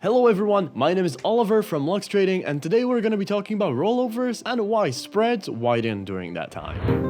Hello everyone, my name is Oliver from Lux Trading, and today we're going to be talking about rollovers and why spreads widen during that time.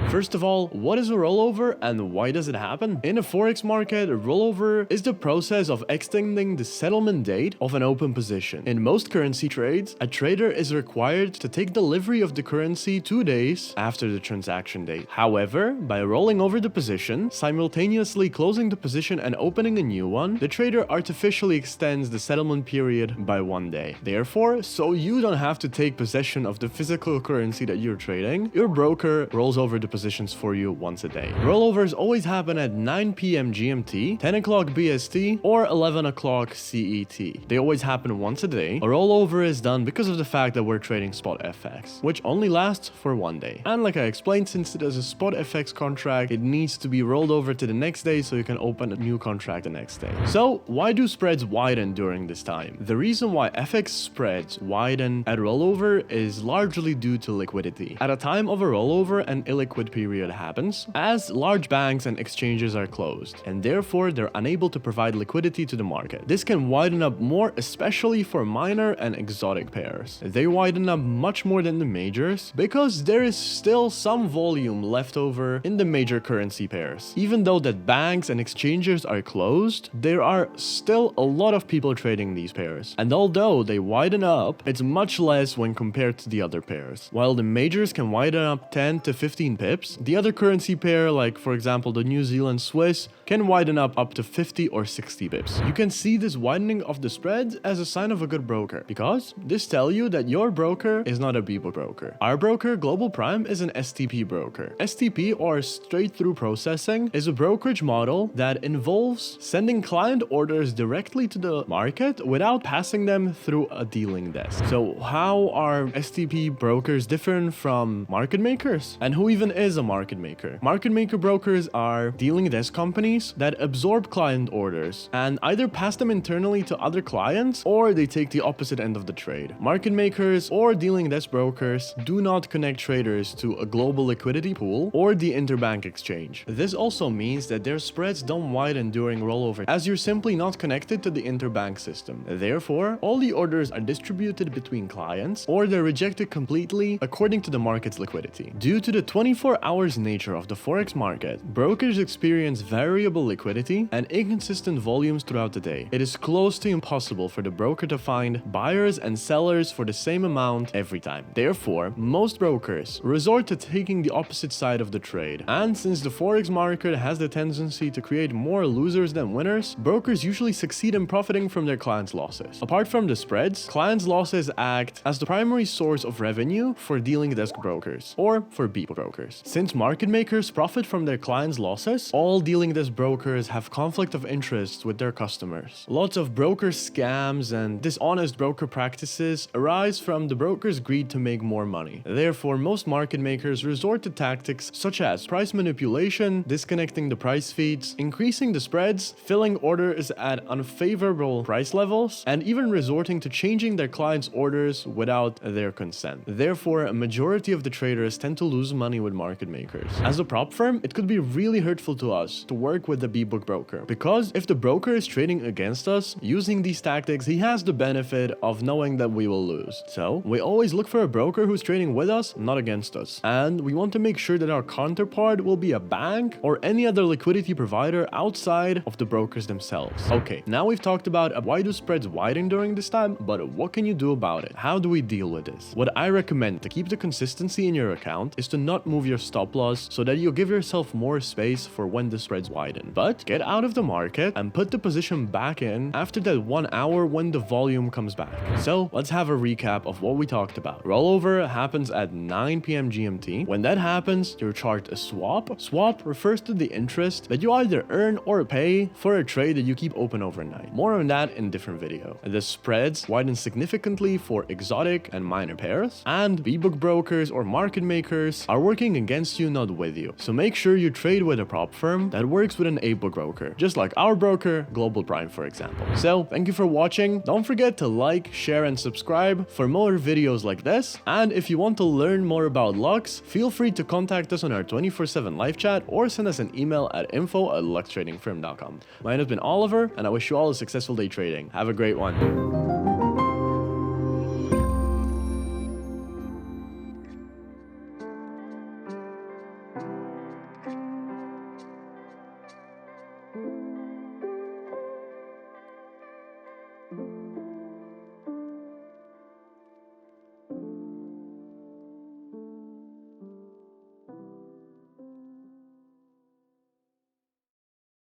First of all, what is a rollover and why does it happen? In a forex market, a rollover is the process of extending the settlement date of an open position. In most currency trades, a trader is required to take delivery of the currency 2 days after the transaction date. However, by rolling over the position, simultaneously closing the position and opening a new one, the trader artificially extends the settlement period by 1 day. Therefore, so you don't have to take possession of the physical currency that you're trading, your broker rolls over the positions for you once a day. Rollovers always happen at 9 p.m. GMT, 10 o'clock BST, or 11 o'clock CET. They always happen once a day. A rollover is done because of the fact that we're trading spot FX, which only lasts for 1 day. And like I explained, since it is a spot FX contract, it needs to be rolled over to the next day so you can open a new contract the next day. So why do spreads widen during this time? The reason why FX spreads widen at rollover is largely due to liquidity. At a time of a rollover, an illiquid period happens as large banks and exchanges are closed, and therefore they're unable to provide liquidity to the market. This can widen up more, especially for minor and exotic pairs. They widen up much more than the majors because there is still some volume left over in the major currency pairs. Even though that banks and exchanges are closed, there are still a lot of people trading these pairs, and although they widen up, it's much less when compared to the other pairs. While the majors can widen up 10 to 15 pips, the other currency pair, like for example the New Zealand Swiss, can widen up to 50 or 60 pips. You can see this widening of the spreads as a sign of a good broker, because this tells you that your broker is not a BBOK broker. Our broker, Global Prime, is an STP broker. STP, or straight through processing, is a brokerage model that involves sending client orders directly to the market without passing them through a dealing desk. So how are STP brokers different from market makers? And who even is a market maker? Market maker brokers are dealing desk companies that absorb client orders and either pass them internally to other clients, or they take the opposite end of the trade. Market makers or dealing desk brokers do not connect traders to a global liquidity pool or the interbank exchange. This also means that their spreads don't widen during rollover, as you're simply not connected to the interbank system. Therefore, all the orders are distributed between clients, or they're rejected completely according to the market's liquidity. Due to the 24 hours nature of the forex market, brokers experience variable liquidity and inconsistent volumes throughout the day. It is close to impossible for the broker to find buyers and sellers for the same amount every time. Therefore, most brokers resort to taking the opposite side of the trade. And since the forex market has the tendency to create more losers than winners, brokers usually succeed in profiting from their clients' losses. Apart from the spreads, clients' losses act as the primary source of revenue for dealing desk brokers, or for BBOK brokers. Since market makers profit from their clients' losses, all dealing desk brokers have conflict of interest with their customers. Lots of broker scams and dishonest broker practices arise from the broker's greed to make more money. Therefore, most market makers resort to tactics such as price manipulation, disconnecting the price feeds, increasing the spreads, filling orders at unfavorable price levels, and even resorting to changing their clients' orders without their consent. Therefore, a majority of the traders tend to lose money with market makers. As a prop firm, it could be really hurtful to us to work with the BBOK broker, because if the broker is trading against us using these tactics, he has the benefit of knowing that we will lose. So we always look for a broker who's trading with us, not against us. And we want to make sure that our counterpart will be a bank or any other liquidity provider outside of the brokers themselves. Okay, now we've talked about why do spreads widen during this time, but what can you do about it? How do we deal with this? What I recommend to keep the consistency in your account is to not move your stop loss so that you give yourself more space for when the spreads widen. But get out of the market and put the position back in after that 1 hour when the volume comes back. So let's have a recap of what we talked about. Rollover happens at 9 p.m. GMT. When that happens, you're charged a swap. Swap refers to the interest that you either earn or pay for a trade that you keep open overnight. More on that in a different video. The spreads widen significantly for exotic and minor pairs, and BBOK brokers or market makers are working against against you, not with you. So make sure you trade with a prop firm that works with an able broker, just like our broker, Global Prime, for example. So thank you for watching. Don't forget to like, share, and subscribe for more videos like this. And if you want to learn more about Lux, feel free to contact us on our 24/7 live chat or send us an email at info@luxtradingfirm.com. Mine has been Oliver, and I wish you all a successful day trading. Have a great one.